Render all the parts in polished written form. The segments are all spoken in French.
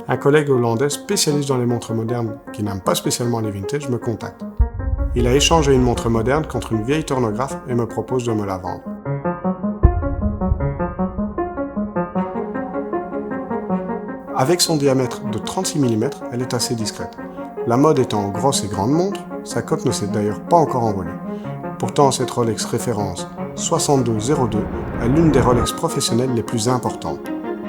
Un collègue hollandais spécialiste dans les montres modernes qui n'aime pas spécialement les vintage me contacte. Il a échangé une montre moderne contre une vieille tournographe et me propose de me la vendre. Avec son diamètre de 36 mm, elle est assez discrète. La mode étant grosse et grande montre, sa cote ne s'est d'ailleurs pas encore envolée. Pourtant, cette Rolex référence 6202 est l'une des Rolex professionnelles les plus importantes.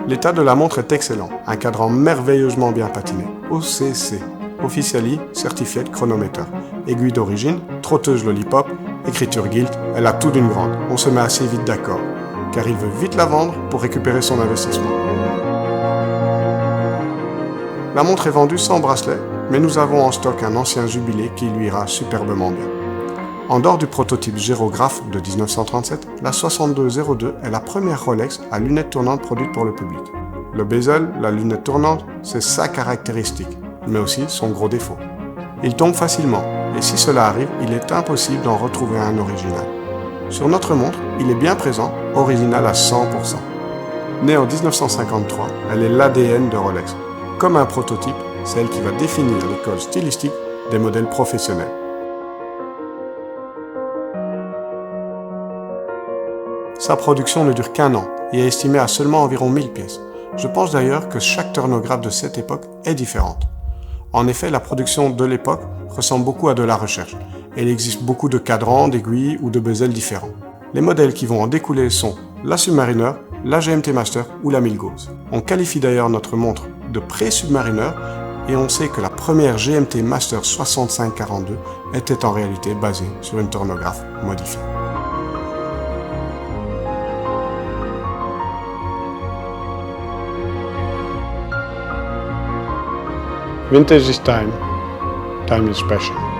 L'état de la montre est excellent, un cadran merveilleusement bien patiné, OCC, Officially Certified Chronometer, aiguille d'origine, trotteuse lollipop, écriture gilt, elle a tout d'une grande. On se met assez vite d'accord, car il veut vite la vendre pour récupérer son investissement. La montre est vendue sans bracelet, mais nous avons en stock un ancien jubilé qui lui ira superbement bien. En dehors du prototype gyrographe de 1937, la 6202 est la première Rolex à lunettes tournantes produite pour le public. Le bezel, la lunette tournante, c'est sa caractéristique, mais aussi son gros défaut. Il tombe facilement, et si cela arrive, il est impossible d'en retrouver un original. Sur notre montre, il est bien présent, original à 100%. Née en 1953, elle est l'ADN de Rolex. Comme un prototype, c'est elle qui va définir l'école stylistique des modèles professionnels. Sa production ne dure qu'un an et est estimée à seulement environ 1000 pièces. Je pense d'ailleurs que chaque tournographe de cette époque est différente. En effet, la production de l'époque ressemble beaucoup à de la recherche, et il existe beaucoup de cadrans, d'aiguilles ou de bezels différents. Les modèles qui vont en découler sont la Submariner, la GMT Master ou la Milgauss. On qualifie d'ailleurs notre montre de pré-Submariner et on sait que la première GMT Master 6542 était en réalité basée sur une tournographe modifiée. Vintage is time. Time is passion.